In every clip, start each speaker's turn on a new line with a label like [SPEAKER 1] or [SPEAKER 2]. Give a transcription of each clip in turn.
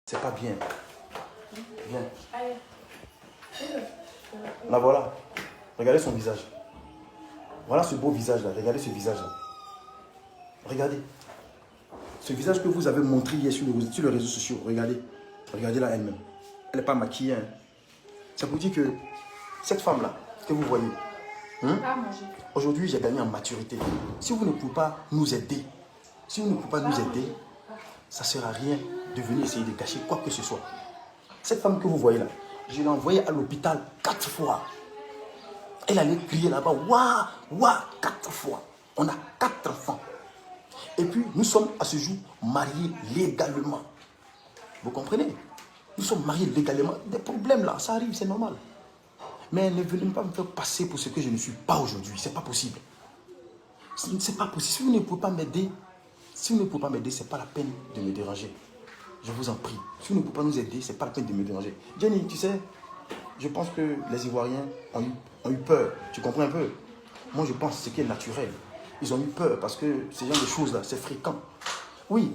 [SPEAKER 1] C'est pas bien. Viens. Là, voilà. Regardez son visage. Voilà ce beau visage-là. Regardez ce visage-là. Regardez. Ce visage que vous avez montré hier sur les réseaux sociaux. Regardez. Regardez-la elle-même. Elle n'est pas maquillée. Hein. Ça vous dit que cette femme-là, que vous voyez, aujourd'hui, j'ai gagné en maturité. Si vous ne pouvez pas nous aider, ça ne sert à rien de venir essayer de cacher quoi que ce soit. Cette femme que vous voyez là, je l'ai envoyée à l'hôpital 4 fois. Elle allait crier là-bas, waouh, waouh, 4 fois. On a 4 enfants. Et puis, nous sommes à ce jour mariés légalement. Vous comprenez? Nous sommes mariés légalement. Des problèmes là, ça arrive, c'est normal. Mais ne venez pas me faire passer pour ce que je ne suis pas aujourd'hui. C'est pas possible. C'est pas possible. Si vous ne pouvez pas m'aider, ce n'est pas la peine de me déranger. Je vous en prie. Si vous ne pouvez pas nous aider, ce n'est pas la peine de me déranger. Jenny, tu sais, je pense que les Ivoiriens ont eu peur. Tu comprends un peu? Moi, je pense que c'est ce qui est naturel. Ils ont eu peur parce que ce genre de choses-là, c'est fréquent. Oui,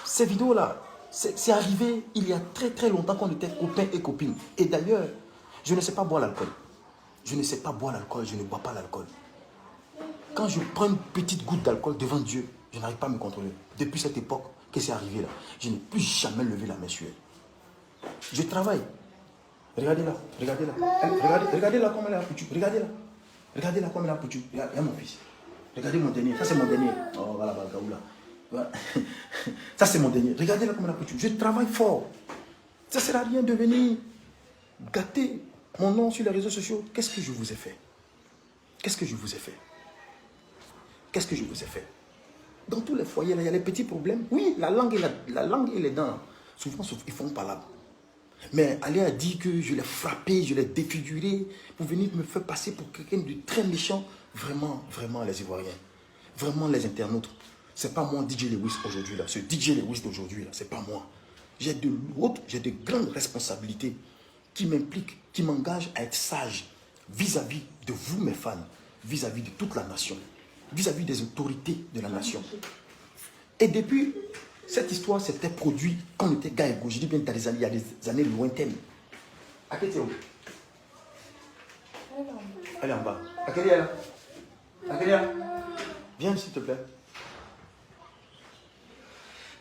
[SPEAKER 1] ces vidéos-là, c'est arrivé il y a très très longtemps qu'on était copains et copines. Et d'ailleurs, je ne sais pas boire l'alcool. Je ne sais pas boire l'alcool, je ne bois pas l'alcool. Quand je prends une petite goutte d'alcool devant Dieu, je n'arrive pas à me contrôler. Depuis cette époque que c'est arrivé là, je n'ai plus jamais levé la main sur elle. Je travaille. Regardez-la, regardez-la. Regardez-la comme elle est appuchue. Regardez-la. Regardez-la comme elle est appuchue. Regarde mon fils. Regardez mon dernier. Ça, c'est mon dernier. Oh, voilà, Balgaoula. Voilà. Ça, c'est mon dernier. Regardez-la comme elle est appuchue. Je travaille fort. Ça ne sert à rien de venir gâter mon nom sur les réseaux sociaux. Qu'est-ce que je vous ai fait? Qu'est-ce que je vous ai fait? Qu'est-ce que je vous ai fait? Dans tous les foyers, là, il y a les petits problèmes. Oui, la langue et les dents, souvent, ils font palabre. Mais aller à dire que je l'ai frappé, je l'ai défiguré, pour venir me faire passer pour quelqu'un de très méchant, vraiment, vraiment, les Ivoiriens, vraiment, les internautes, c'est pas moi, DJ Lewis, aujourd'hui, là. Ce DJ Lewis d'aujourd'hui, là, c'est pas moi. J'ai de grandes responsabilités qui m'impliquent, qui m'engagent à être sage vis-à-vis de vous, mes fans, vis-à-vis de toute la nation, vis-à-vis des autorités de la nation. Et depuis, cette histoire s'était produite quand on était gars égaux. Je dis bien il y a des années lointaines. Akélie est où? Elle est en bas. Akélie est là. Akélie est là. Viens s'il te plaît.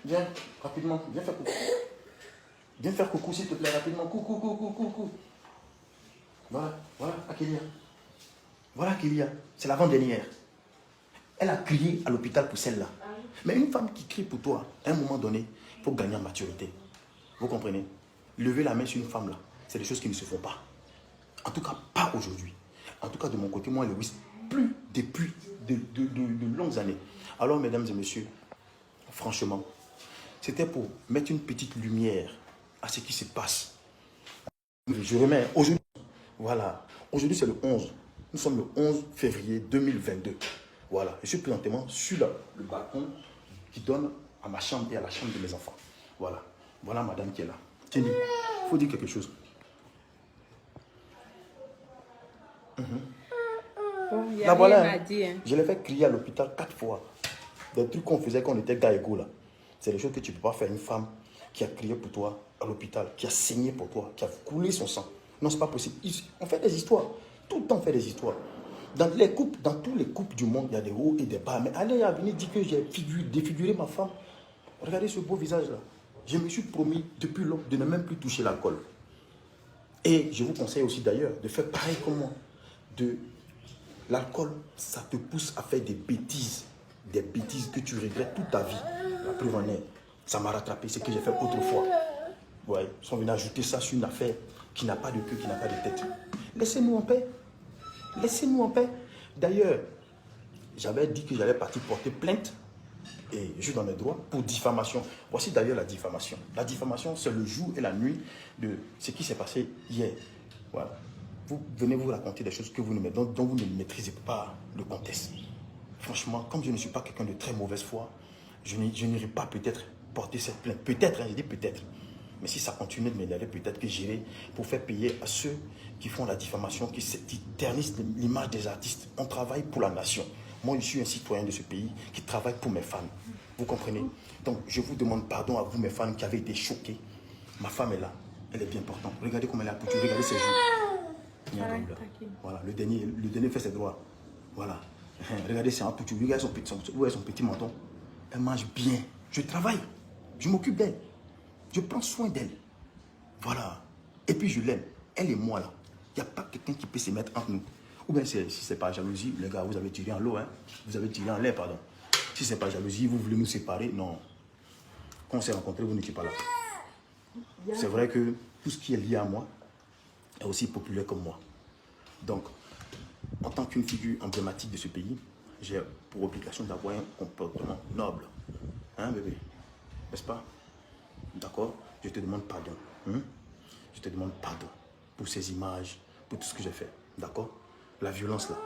[SPEAKER 1] Viens, rapidement. Viens faire coucou. Viens faire coucou s'il te plaît, rapidement. Coucou, coucou, coucou. Voilà, voilà, Akélie. Voilà Akélie. C'est l'avant-dernière. Elle a crié à l'hôpital pour celle-là. Mais une femme qui crie pour toi, à un moment donné, il faut gagner en maturité. Vous comprenez? Lever la main sur une femme là, c'est des choses qui ne se font pas. En tout cas, pas aujourd'hui. En tout cas, de mon côté, moi, Lewis, plus depuis de longues années. Alors, mesdames et messieurs, franchement, c'était pour mettre une petite lumière à ce qui se passe. Je remets aujourd'hui, voilà, aujourd'hui c'est le 11. Nous sommes le 11 février 2022. Voilà, je suis présentement sur le balcon qui donne à ma chambre et à la chambre de mes enfants. Voilà, voilà madame qui est là. Tiens, il faut dire quelque chose. Là, voilà, je l'ai fait crier à l'hôpital 4 fois. Des trucs qu'on faisait quand on était gars égaux là. C'est des choses que tu ne peux pas faire. Une femme qui a crié pour toi à l'hôpital, qui a saigné pour toi, qui a coulé son sang. Non, c'est pas possible. On fait des histoires. Tout le temps, on fait des histoires. Dans tous les couples du monde, il y a des hauts et des bas. Mais allez à venir dire que j'ai défiguré ma femme. Regardez ce beau visage-là. Je me suis promis depuis longtemps de ne même plus toucher l'alcool. Et je vous conseille aussi d'ailleurs de faire pareil comme moi. L'alcool, ça te pousse à faire des bêtises. Des bêtises que tu regrettes toute ta vie. La preuve en est, ça m'a rattrapé ce que j'ai fait autrefois. Ouais, ils sont venus ajouter ça sur une affaire qui n'a pas de queue, qui n'a pas de tête. Laissez-nous en paix. Laissez-nous en paix. D'ailleurs, j'avais dit que j'allais partir porter plainte, et je suis dans mes droits, pour diffamation. Voici d'ailleurs la diffamation. La diffamation, c'est le jour et la nuit de ce qui s'est passé hier. Voilà. Vous venez vous raconter des choses dont vous ne maîtrisez pas le contexte. Franchement, comme je ne suis pas quelqu'un de très mauvaise foi, je n'irai pas peut-être porter cette plainte. Peut-être, hein, je dis peut-être. Mais si ça continue de m'énerver, peut-être que j'irai pour faire payer à ceux qui font la diffamation, qui ternissent l'image des artistes. On travaille pour la nation. Moi, je suis un citoyen de ce pays qui travaille pour mes fans. Vous comprenez? Donc, je vous demande pardon à vous, mes fans, qui avez été choqués Ma femme est là. Elle est bien portante. Regardez comment elle a poutu. Regardez ses joues. Voilà, le dernier fait ses droits. Voilà. Regardez, c'est un poutu. Regardez son petit menton. Elle mange bien. Je travaille. Je m'occupe d'elle. Je prends soin d'elle. Voilà. Et puis je l'aime. Elle et moi là. Il n'y a pas quelqu'un qui peut se mettre entre nous. Ou bien si ce n'est pas jalousie, les gars, vous avez tiré en l'eau. Hein? Vous avez tiré en l'air, pardon. Si ce n'est pas jalousie, vous voulez nous séparer, non. Quand on s'est rencontrés, vous n'étiez pas là. C'est vrai que tout ce qui est lié à moi est aussi populaire comme moi. Donc, en tant qu'une figure emblématique de ce pays, j'ai pour obligation d'avoir un comportement noble. Hein, bébé? N'est-ce pas? D'accord? Je te demande pardon. Hein? Je te demande pardon pour ces images, pour tout ce que j'ai fait. D'accord? La violence là,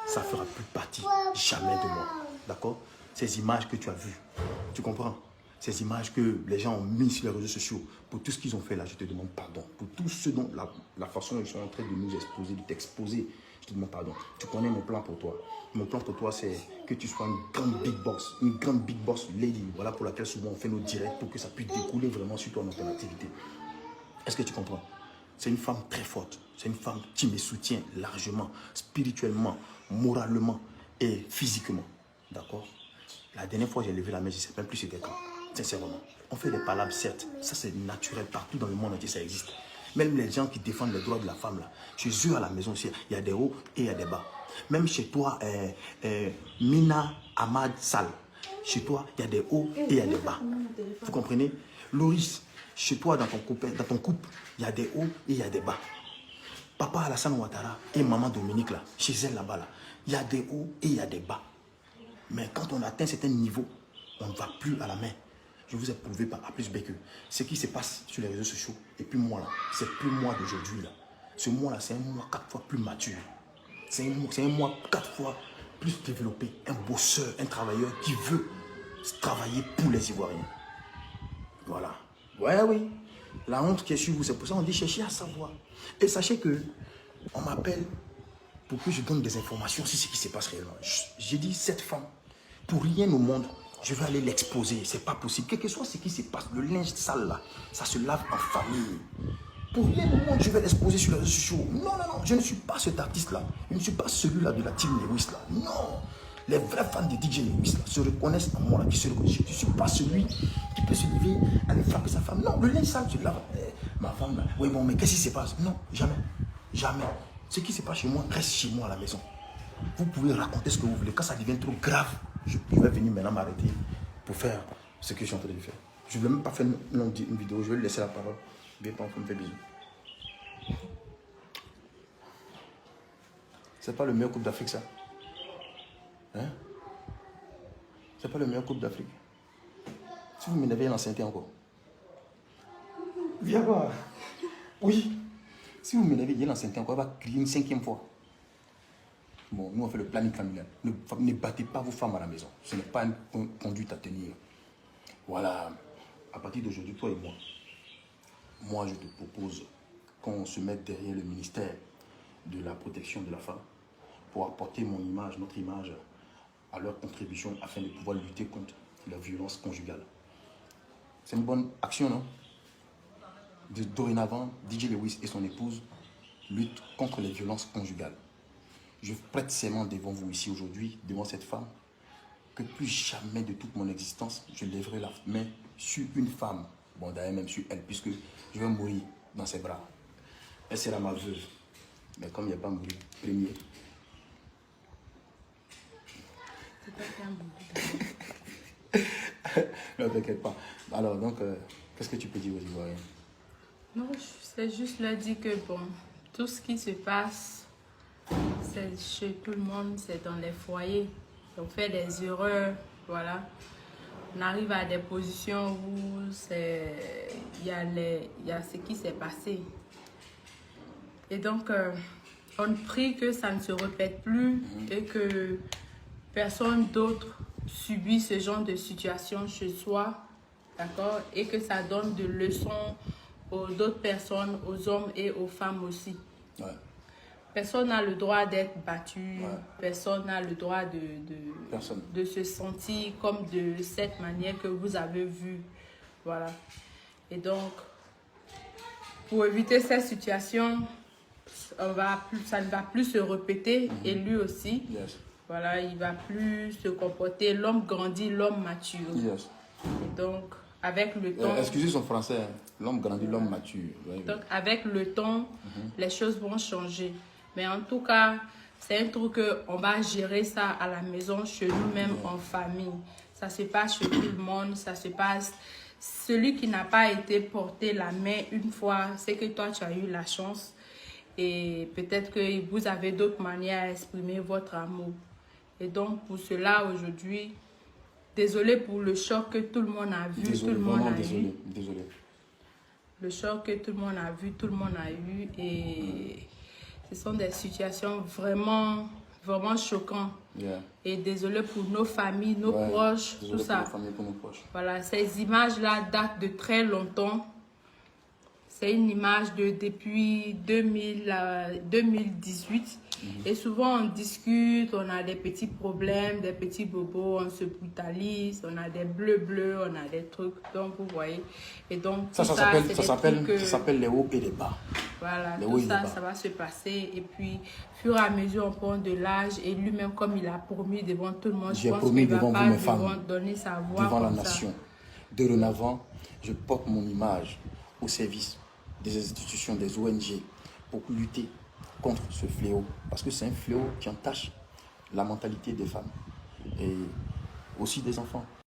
[SPEAKER 1] ça ne fera plus partie jamais de moi. D'accord? Ces images que tu as vues, tu comprends? Ces images que les gens ont mises sur les réseaux sociaux, pour tout ce qu'ils ont fait là, je te demande pardon. Pour tout ce dont la façon dont ils sont en train de nous exposer, de t'exposer, je te demande pardon. Tu connais mon plan pour toi. Mon plan pour toi, c'est que tu sois une grande big boss lady. Voilà pour laquelle souvent on fait nos directs pour que ça puisse découler vraiment sur toi dans ton activité. Est-ce que tu comprends? C'est une femme très forte. C'est une femme qui me soutient largement, spirituellement, moralement et physiquement. D'accord? La dernière fois, j'ai levé la main, je ne sais même plus c'était quand. Sincèrement. On fait des palabres, certes. Ça, c'est naturel. Partout dans le monde entier, ça existe. Même les gens qui défendent les droits de la femme, là. Chez eux, à la maison aussi, il y a des hauts et il y a des bas. Même chez toi, Mina Ahmad Sal. Chez toi, il y a des hauts et il y a des bas. Vous comprenez? Loris, chez toi, dans ton couple, il y a des hauts et il y a des bas. Papa Alassane Ouattara et maman Dominique, là, chez elle là-bas, là, il y a des hauts et il y a des bas. Mais quand on atteint certains niveaux, on ne va plus à la main. Je vous ai prouvé par A plus B que ce qui se passe sur les réseaux sociaux, et puis moi là, c'est plus moi d'aujourd'hui là. Ce moi là, c'est un moi 4 fois plus mature. C'est un moi 4 fois plus développé. Un bosseur, un travailleur qui veut travailler pour les Ivoiriens. Voilà. Ouais, oui. La honte qui est sur vous, c'est pour ça qu'on dit chercher à savoir. Et sachez que on m'appelle pour que je donne des informations sur ce qui se passe réellement. J'ai dit, cette femme, pour rien au monde, je vais aller l'exposer. C'est pas possible. Quel que soit ce qui se passe, le linge sale là, ça se lave en famille. Pour rien au monde, je vais l'exposer sur les réseaux sociaux. Non, non, non, je ne suis pas cet artiste-là. Je ne suis pas celui-là de la team Lewis là. Non. Les vrais fans de DJ Lewis là, se reconnaissent en moi là, qui se reconnaissent. Je ne suis pas celui qui peut se lever, aller frapper sa femme. Non, le linge sale se lave. Ma femme là, oui bon, mais qu'est-ce qui se passe? Non, jamais. Jamais. Ce qui se passe chez moi reste chez moi à la maison. Vous pouvez raconter ce que vous voulez. Quand ça devient trop grave, je vais venir maintenant m'arrêter pour faire ce que je suis en train de faire. Je ne vais même pas faire une vidéo, je vais lui laisser la parole. Viens pas, on me fait bisous. C'est pas le meilleur couple d'Afrique, ça? Hein? C'est pas le meilleur couple d'Afrique? Si vous m'énervez, l'ancienneté encore. Viens voir. Oui. Si vous m'énervez, il y a l'ancienneté encore, elle va crier une 5e fois. Bon, nous on fait le planning familial. Ne battez pas vos femmes à la maison. Ce n'est pas une conduite à tenir. Voilà. À partir d'aujourd'hui, toi et moi je te propose qu'on se mette derrière le ministère de la protection de la femme pour apporter mon image, notre image à leur contribution afin de pouvoir lutter contre la violence conjugale. C'est une bonne action, non? Dorénavant, DJ Lewis et son épouse luttent contre les violences conjugales. Je prête serment devant vous ici aujourd'hui, devant cette femme, que plus jamais de toute mon existence, je lèverai la main sur une femme, bon d'ailleurs même sur elle, puisque je vais mourir dans ses bras. Elle sera ma veuve, mais comme il n'y a pas mouru premier.
[SPEAKER 2] C'est pas qu'un
[SPEAKER 1] Non, t'inquiète pas. Alors donc, qu'est-ce que tu peux dire aux Ivoiriens?
[SPEAKER 2] Non, c'est juste leur dire que bon, tout ce qui se passe, c'est chez tout le monde, c'est dans les foyers. On fait des erreurs, voilà. On arrive à des positions où il y a ce qui s'est passé. Et donc, on prie que ça ne se répète plus et que personne d'autre subit ce genre de situation chez soi, d'accord? Et que ça donne de leçons aux d'autres personnes, aux hommes et aux femmes aussi.
[SPEAKER 1] Ouais.
[SPEAKER 2] Personne n'a le droit d'être battu,
[SPEAKER 1] Ouais.
[SPEAKER 2] Personne n'a le droit de se sentir comme de cette manière que vous avez vu. Voilà. Et donc, pour éviter cette situation, ça ne va plus se répéter et lui aussi.
[SPEAKER 1] Yes.
[SPEAKER 2] Voilà, il va plus se comporter. L'homme grandit, l'homme mature.
[SPEAKER 1] Yes.
[SPEAKER 2] Et donc, avec le temps...
[SPEAKER 1] Excusez son français. L'homme grandit, l'homme mature. Oui,
[SPEAKER 2] donc, avec le temps, les choses vont changer. Mais en tout cas, c'est un truc qu'on va gérer ça à la maison, chez nous-mêmes, en famille. Ça se passe chez tout le monde, ça se passe... Celui qui n'a pas été porté la main une fois, c'est que toi, tu as eu la chance. Et peut-être que vous avez d'autres manières à exprimer votre amour. Et donc, pour cela, aujourd'hui, désolé pour le choc que tout le monde a vu,
[SPEAKER 1] désolé,
[SPEAKER 2] tout le monde a
[SPEAKER 1] désolé,
[SPEAKER 2] eu.
[SPEAKER 1] désolé.
[SPEAKER 2] Le choc que tout le monde a vu, tout le monde a eu. Et ce sont des situations vraiment, vraiment choquantes.
[SPEAKER 1] Yeah.
[SPEAKER 2] Et désolé pour nos familles, nos proches, tout ça.
[SPEAKER 1] Pour nos familles, pour nos proches.
[SPEAKER 2] Voilà, ces images-là datent de très longtemps. C'est une image de depuis 2018. Et souvent, on discute, on a des petits problèmes, des petits bobos, on se brutalise, on a des bleus, on a des trucs. Donc, vous voyez. Et donc,
[SPEAKER 1] Ça s'appelle les hauts et les bas.
[SPEAKER 2] Voilà, tout ça, ça va se passer. Et puis, fur et à mesure, on prend de l'âge. Et lui-même, comme il a promis devant tout le monde, je pense qu'il ne va pas donner sa voix
[SPEAKER 1] devant la nation. Dorénavant, je porte mon image au service des institutions, des ONG, pour lutter contre ce fléau. Parce que c'est un fléau qui entache la mentalité des femmes et aussi des enfants.